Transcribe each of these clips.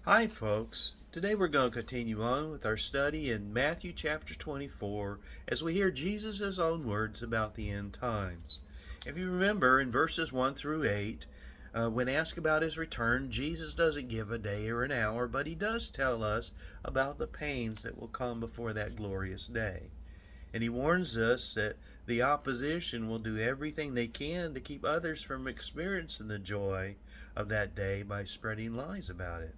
Hi, folks. Today we're going to continue on with our study in Matthew chapter 24 as we hear Jesus' own words about the end times. If you remember in verses 1 through 8, when asked about his return, Jesus doesn't give a day or an hour, but he does tell us about the pains that will come before that glorious day. And he warns us that the opposition will do everything they can to keep others from experiencing the joy of that day by spreading lies about it.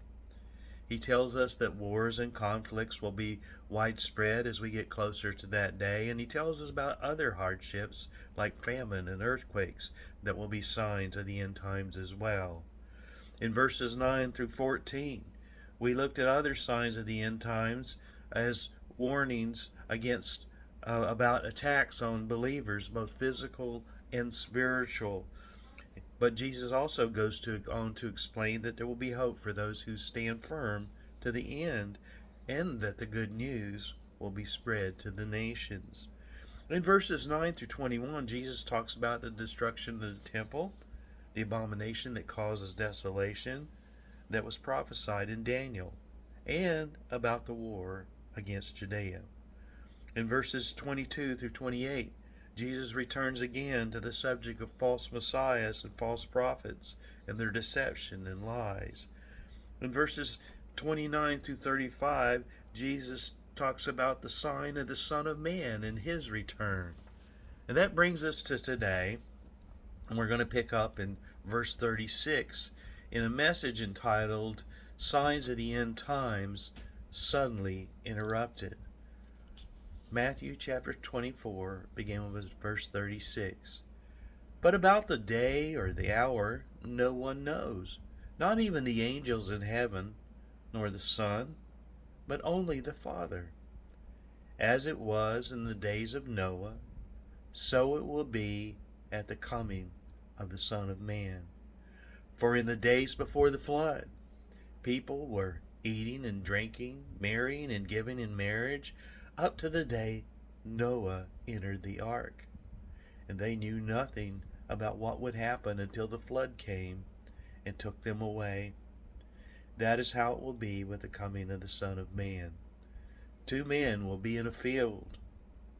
He tells us that wars and conflicts will be widespread as we get closer to that day, and he tells us about other hardships like famine and earthquakes that will be signs of the end times as well. In verses 9 through 14, we looked at other signs of the end times as warnings against about attacks on believers, both physical and spiritual. But Jesus also goes on to explain that there will be hope for those who stand firm to the end, and that the good news will be spread to the nations. In verses 9 through 21, Jesus talks about the destruction of the temple, the abomination that causes desolation that was prophesied in Daniel, and about the war against Judea. In verses 22 through 28, Jesus returns again to the subject of false messiahs and false prophets and their deception and lies. In verses 29 through 35, Jesus talks about the sign of the Son of Man and his return. And that brings us to today, and we're going to pick up in verse 36 in a message entitled Signs of the End Times Suddenly Interrupted. Matthew chapter 24, beginning with verse 36. But about the day or the hour no one knows, not even the angels in heaven, nor the Son, but only the Father. As it was in the days of Noah, so it will be at the coming of the Son of Man. For in the days before the flood, people were eating and drinking, marrying and giving in marriage, up to the day Noah entered the ark. And they knew nothing about what would happen until the flood came and took them away. That is how it will be with the coming of the Son of Man. 2 men will be in a field.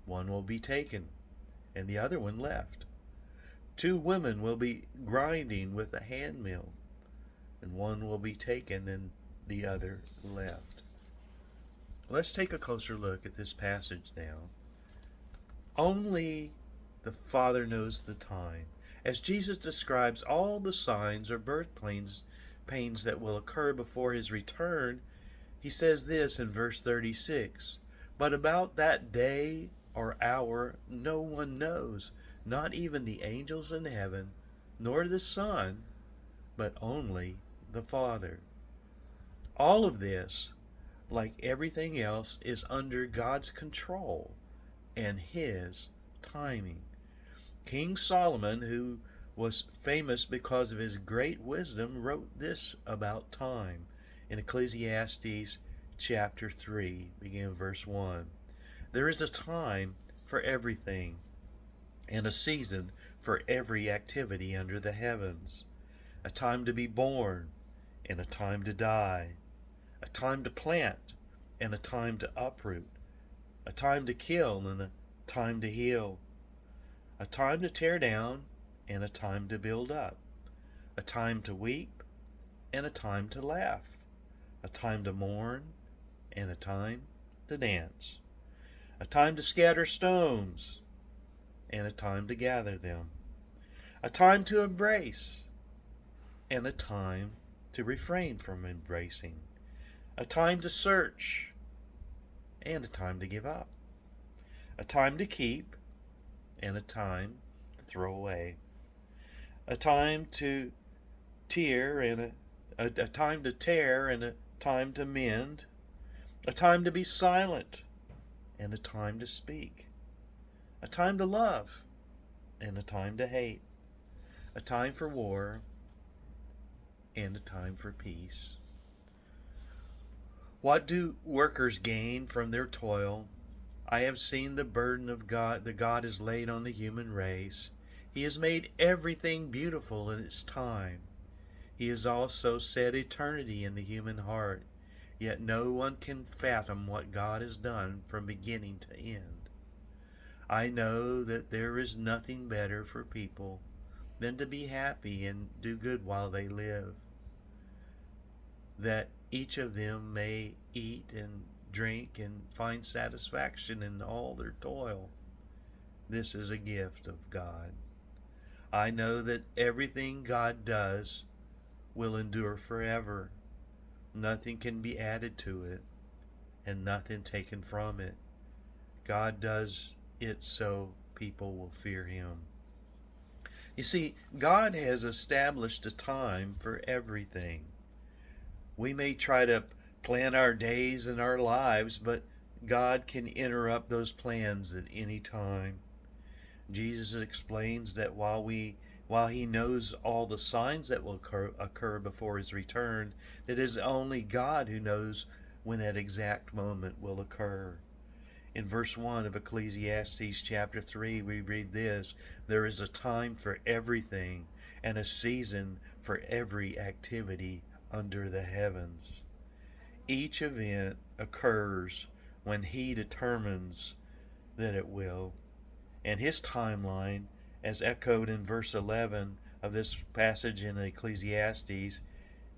One will be taken, and the other one left. 2 women will be grinding with a hand mill, and one will be taken and the other left. Let's take a closer look at this passage now. Only the Father knows the time. As Jesus describes all the signs or birth pains that will occur before his return, he says this in verse 36. But about that day or hour no one knows, not even the angels in heaven, nor the Son, but only the Father. All of this, like everything else, is under God's control and his timing. King Solomon, who was famous because of his great wisdom, wrote this about time in Ecclesiastes chapter 3, beginning verse 1. There is a time for everything, and a season for every activity under the heavens. A time to be born, and a time to die. A time to plant, and a time to uproot. A time to kill, and a time to heal. A time to tear down, and a time to build up. A time to weep, and a time to laugh. A time to mourn, and a time to dance. A time to scatter stones, and a time to gather them. A time to embrace, and a time to refrain from embracing. A time to search, and a time to give up. A time to keep, and a time to throw away. A time to tear, and a time to tear, and a time to mend. A time to be silent, and a time to speak. A time to love, and a time to hate. A time for war, and a time for peace. What do workers gain from their toil? I have seen the burden of God that God has laid on the human race. He has made everything beautiful in its time. He has also set eternity in the human heart, yet no one can fathom what God has done from beginning to end. I know that there is nothing better for people than to be happy and do good while they live, that each of them may eat and drink and find satisfaction in all their toil. This is a gift of God. I know that everything God does will endure forever. Nothing can be added to it and nothing taken from it. God does it so people will fear Him. You see, God has established a time for everything. We may try to plan our days and our lives, but God can interrupt those plans at any time. Jesus explains that while He knows all the signs that will occur before His return, that it is only God who knows when that exact moment will occur. In verse 1 of Ecclesiastes chapter 3, we read this: "There is a time for everything, and a season for every activity under the heavens." Each event occurs when He determines that it will, and His timeline, as echoed in verse 11 of this passage in Ecclesiastes,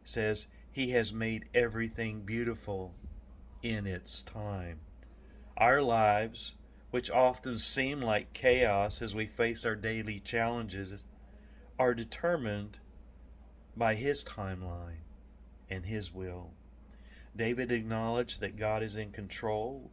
says He has made everything beautiful in its time. Our lives, which often seem like chaos as we face our daily challenges, are determined by His timeline and His will. David acknowledged that God is in control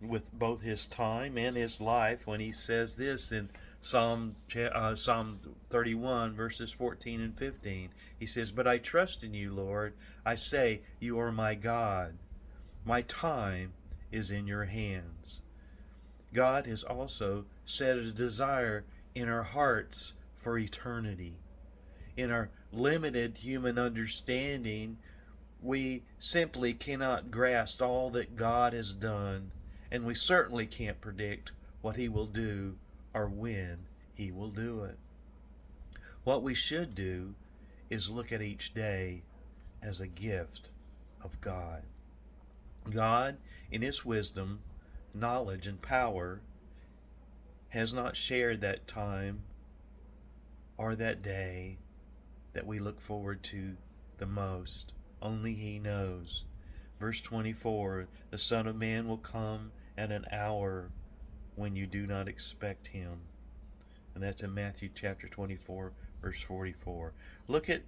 with both His time and His life when he says this in Psalm 31, verses 14 and 15. He says, "But I trust in you, Lord. I say, you are my God. My time is in your hands." God has also set a desire in our hearts for eternity. In our limited human understanding, we simply cannot grasp all that God has done, and we certainly can't predict what He will do or when He will do it. What we should do is look at each day as a gift of God. God, in His wisdom, knowledge, and power, has not shared that time or that day that we look forward to the most. Only He knows. Verse 24, "The Son of Man will come at an hour when you do not expect Him." And that's in Matthew chapter 24, verse 44. Look at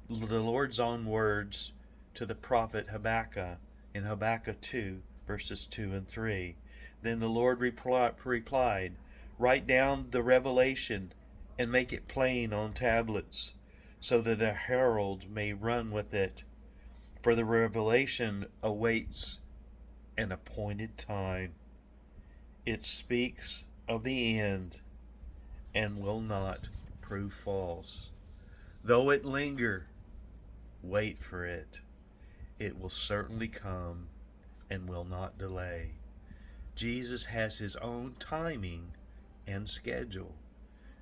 the Lord's own words to the prophet Habakkuk in Habakkuk 2, verses 2 and 3. "Then the Lord replied, Write down the revelation and make it plain on tablets, so that a herald may run with it. For the revelation awaits an appointed time. It speaks of the end and will not prove false. Though it linger, wait for it. It will certainly come and will not delay." Jesus has His own timing and schedule.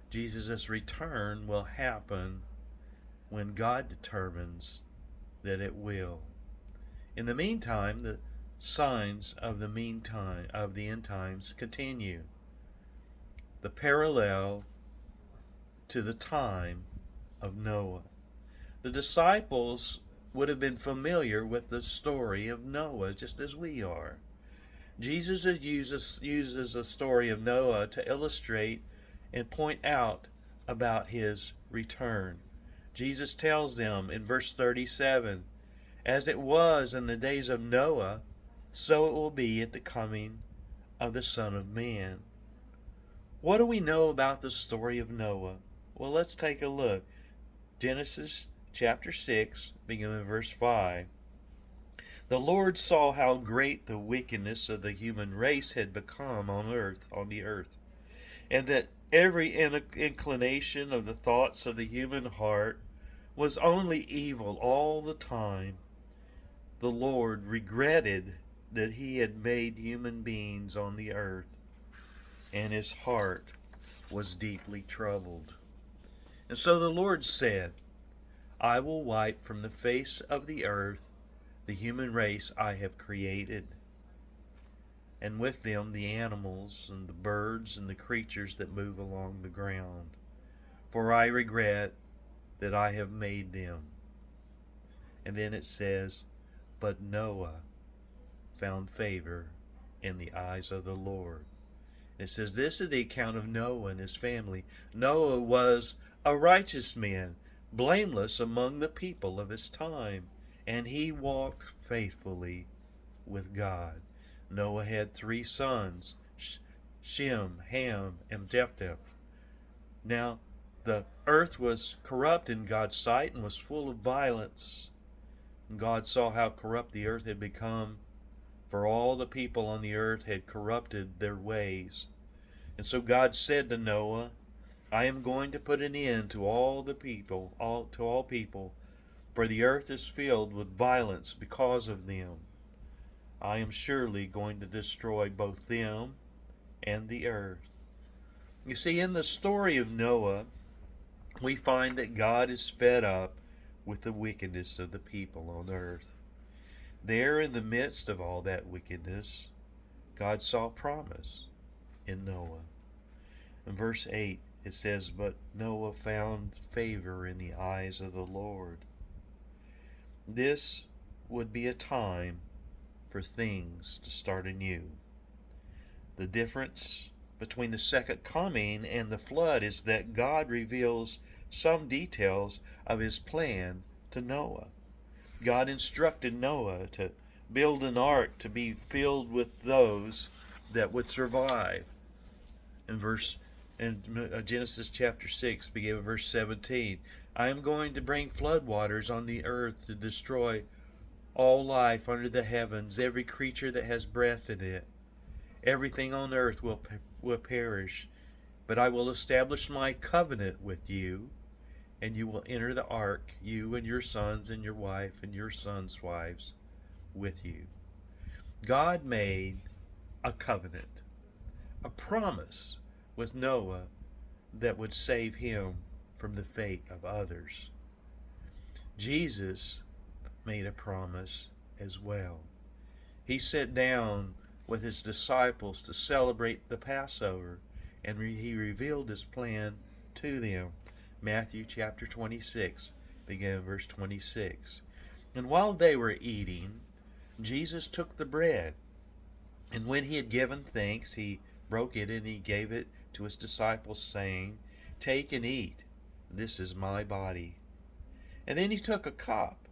Jesus' return will happen when God determines that it will. In the meantime, the signs of the end times continue. The parallel to the time of Noah. The disciples would have been familiar with the story of Noah just as we are. Jesus uses the story of Noah to illustrate and point out about His return. Jesus tells them in verse 37, "As it was in the days of Noah, so it will be at the coming of the Son of Man." What do we know about the story of Noah? Well, let's take a look. Genesis chapter 6, beginning in verse 5. "The Lord saw how great the wickedness of the human race had become on the earth, and that every inclination of the thoughts of the human heart was only evil all the time. The Lord regretted that He had made human beings on the earth, and His heart was deeply troubled. And so the Lord said, I will wipe from the face of the earth the human race I have created, and with them the animals and the birds and the creatures that move along the ground. For I regret that I have made them. And then it says, but Noah found favor in the eyes of the Lord. It says, this is the account of Noah and his family. Noah was a righteous man, blameless among the people of his time, and he walked faithfully with God. Noah had 3 sons, Shem, Ham, and Japheth. Now, the earth was corrupt in God's sight and was full of violence. And God saw how corrupt the earth had become, for all the people on the earth had corrupted their ways. And so God said to Noah, I am going to put an end to all people, for the earth is filled with violence because of them. I am surely going to destroy both them and the earth. You see, in the story of Noah, we find that God is fed up with the wickedness of the people on earth. There, in the midst of all that wickedness, God saw promise in Noah. In verse 8, it says, but Noah found favor in the eyes of the Lord. This would be a time for things to start anew. The difference between the second coming and the flood is that God reveals some details of his plan to Noah. God instructed Noah to build an ark to be filled with those that would survive. In Genesis chapter 6, beginning with verse 17, I am going to bring floodwaters on the earth to destroy all life under the heavens, every creature that has breath in it. Everything on earth will perish, but I will establish my covenant with you, and you will enter the ark, you and your sons and your wife and your sons' wives with you. God made a covenant, a promise with Noah that would save him from the fate of others. Jesus made a promise as well. He sat down with his disciples to celebrate the Passover, and he revealed his plan to them. Matthew chapter 26, beginning verse 26. And while they were eating, Jesus took the bread, and when he had given thanks, he broke it and he gave it to his disciples, saying, take and eat, this is my body. And then he took a cup,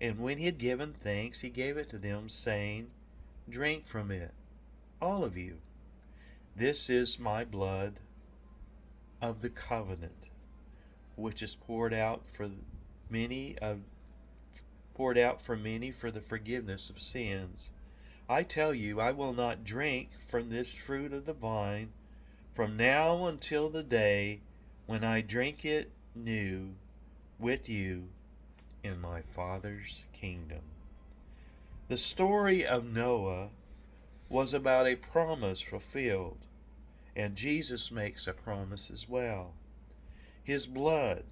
and when he had given thanks, he gave it to them, saying, drink from it, all of you. This is my blood of the covenant, which is poured out for many for the forgiveness of sins. I tell you, I will not drink from this fruit of the vine from now until the day when I drink it new with you in my Father's kingdom. The story of Noah was about a promise fulfilled, and Jesus makes a promise as well. His blood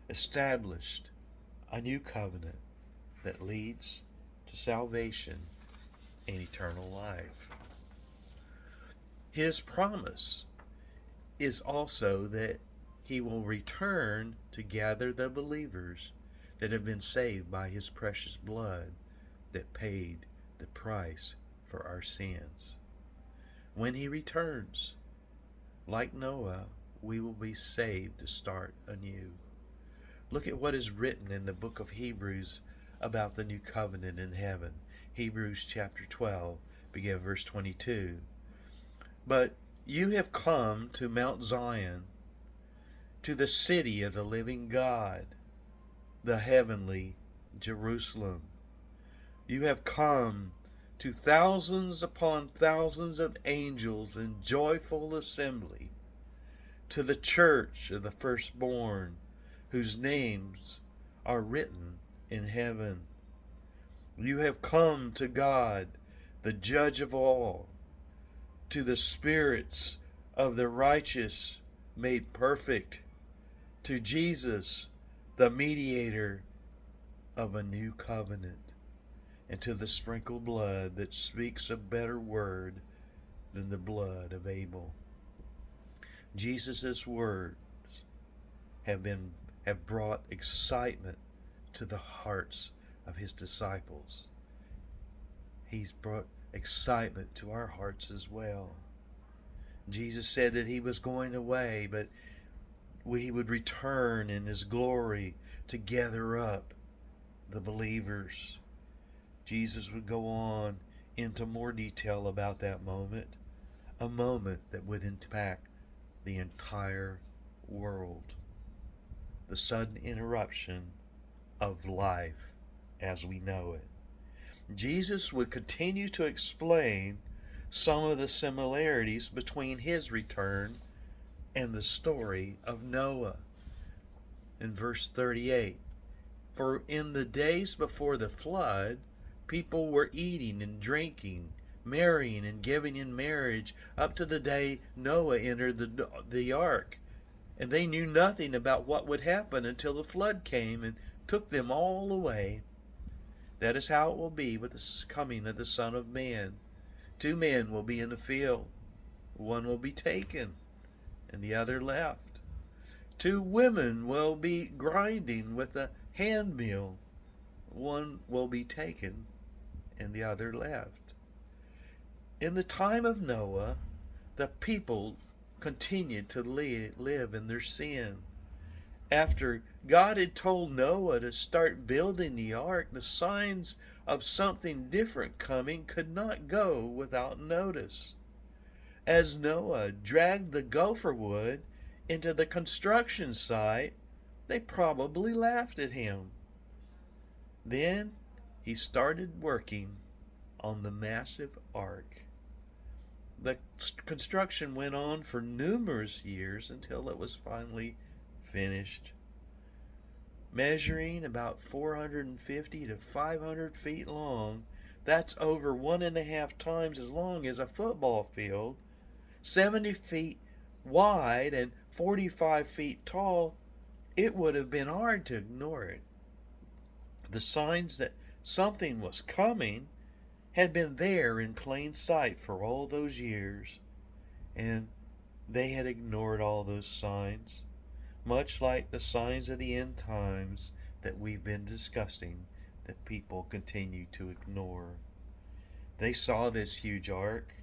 established a new covenant that leads to salvation and eternal life. His promise is also that he will return to gather the believers that have been saved by his precious blood that paid the price for our sins. When he returns, like Noah, we will be saved to start anew. Look at what is written in the book of Hebrews about the new covenant in heaven. Hebrews chapter 12, begin verse 22. But you have come to Mount Zion, to the city of the living God, the heavenly Jerusalem. You have come to thousands upon thousands of angels in joyful assembly, to the church of the firstborn, whose names are written in heaven. You have come to God, the judge of all, to the spirits of the righteous made perfect, to Jesus, the mediator of a new covenant, and to the sprinkled blood that speaks a better word than the blood of Abel. Jesus' words have brought excitement to the hearts of his disciples. He's brought excitement to our hearts as well. Jesus said that he was going away, but he would return in his glory to gather up the believers. Jesus would go on into more detail about that moment, a moment that would impact the entire world. The sudden interruption of life as we know it. Jesus would continue to explain some of the similarities between his return and the story of Noah. In verse 38, for in the days before the flood, people were eating and drinking, marrying and giving in marriage up to the day Noah entered the ark. And they knew nothing about what would happen until the flood came and took them all away. That is how it will be with the coming of the Son of Man. 2 men will be in the field. One will be taken and the other left. 2 women will be grinding with a hand mill. One will be taken and the other left. In the time of Noah, the people continued to live in their sin. After God had told Noah to start building the ark, the signs of something different coming could not go without notice. As Noah dragged the gopher wood into the construction site, they probably laughed at him. Then he started working on the massive ark. The construction went on for numerous years until it was finally finished. Measuring about 450 to 500 feet long, that's over 1.5 times as long as a football field, 70 feet wide and 45 feet tall, it would have been hard to ignore it. The signs that something was coming had been there in plain sight for all those years, and they had ignored all those signs, much like the signs of the end times that we've been discussing that people continue to ignore. They saw this huge ark,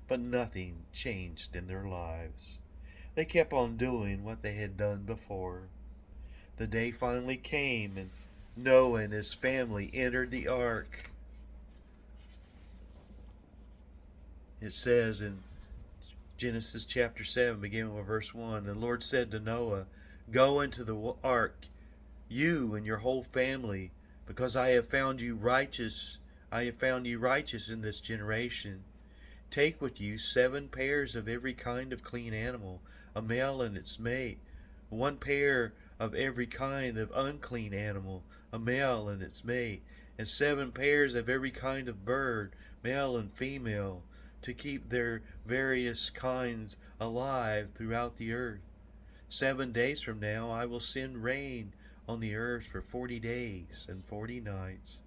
but nothing changed in their lives. They kept on doing what they had done before. The day finally came, and Noah and his family entered the ark. It says in Genesis chapter 7, beginning with verse 1, the Lord said to Noah, go into the ark, you and your whole family, because I have found you righteous. I have found you righteous in this generation. Take with you 7 pairs of every kind of clean animal, a male and its mate, 1 pair of every kind of unclean animal, a male and its mate, and 7 pairs of every kind of bird, male and female, to keep their various kinds alive throughout the earth. 7 days from now I will send rain on the earth for 40 days and 40 nights,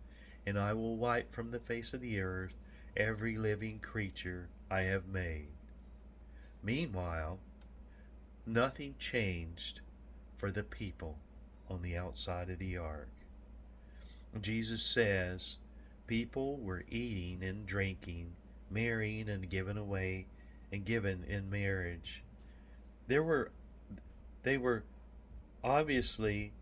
and I will wipe from the face of the earth every living creature I have made. Meanwhile, nothing changed for the people on the outside of the ark. Jesus says people were eating and drinking, marrying and given away and given in marriage. They were obviously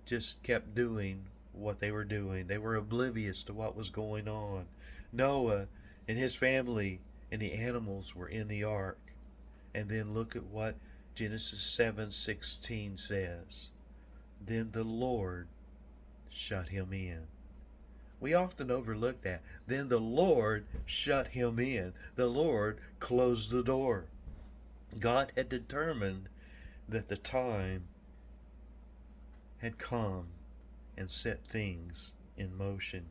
just kept doing what they were doing. They were oblivious to what was going on. Noah and his family and the animals were in the ark. And then look at what Genesis 7:16 says. Then the Lord shut him in. We often overlook that. Then the Lord shut him in. The Lord closed the door. God had determined that the time had come and set things in motion.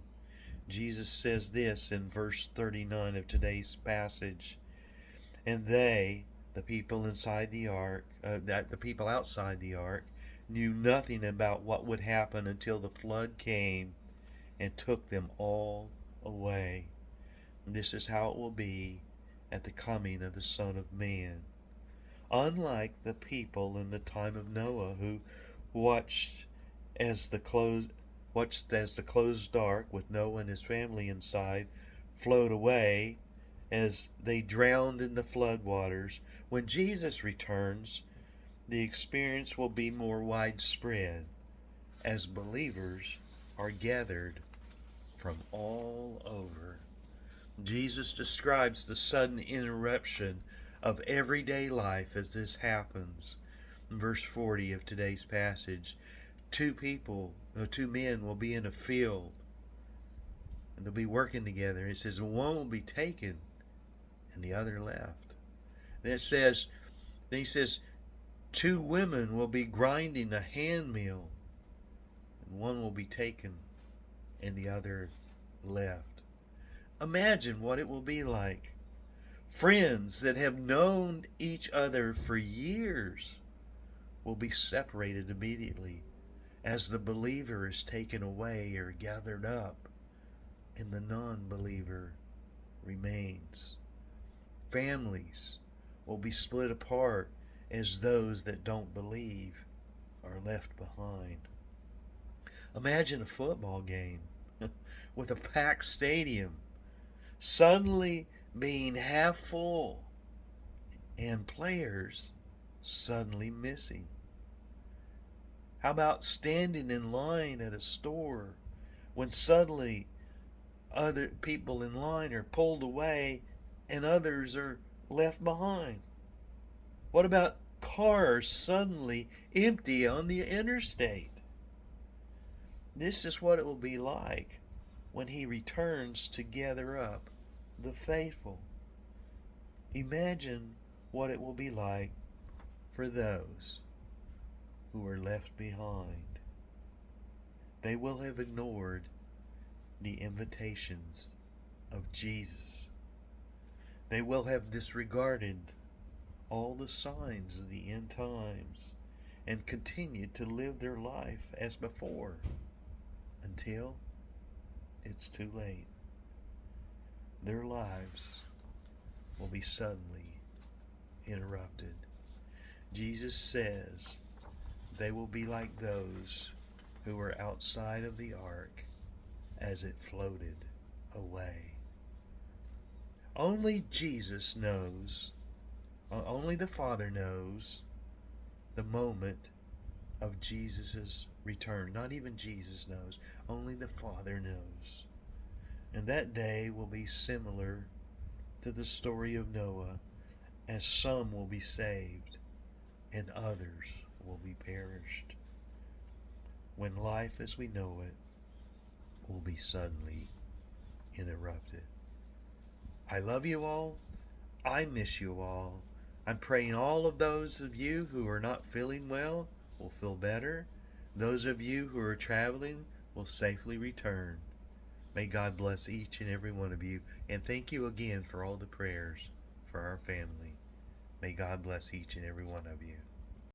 Jesus says this in verse 39 of today's passage. And they, the people inside the ark, the people outside the ark, knew nothing about what would happen until the flood came and took them all away. This is how it will be at the coming of the Son of Man. Unlike the people in the time of Noah who watched as the closed ark with Noah and his family inside float away as they drowned in the flood waters, when Jesus returns, the experience will be more widespread as believers are gathered from all over. Jesus describes the sudden interruption of everyday life as this happens. In verse 40 of today's passage, two men will be in a field and they'll be working together. It says one will be taken and the other left. And then he says, two women will be grinding a hand mill and one will be taken and the other left. Imagine what it will be like. Friends that have known each other for years will be separated immediately as the believer is taken away or gathered up and the non-believer remains. Families will be split apart as those that don't believe are left behind. Imagine a football game with a packed stadium suddenly being half full and players suddenly missing. How about standing in line at a store when suddenly other people in line are pulled away and others are left behind? What about cars suddenly empty on the interstate? This is what it will be like when he returns to gather up the faithful. Imagine what it will be like for those who are left behind. They will have ignored the invitations of Jesus. They will have disregarded all the signs of the end times and continued to live their life as before until it's too late. Their lives will be suddenly interrupted. Jesus says they will be like those who were outside of the ark as it floated away. Only Jesus knows, only the Father knows the moment of Jesus' return. Not even Jesus knows, only the Father knows. And that day will be similar to the story of Noah, as some will be saved and others will be perished, when life as we know it will be suddenly interrupted. I love you all. I miss you all. I'm praying all of those of you who are not feeling well will feel better. Those of you who are traveling will safely return. May God bless each and every one of you. And thank you again for all the prayers for our family. May God bless each and every one of you.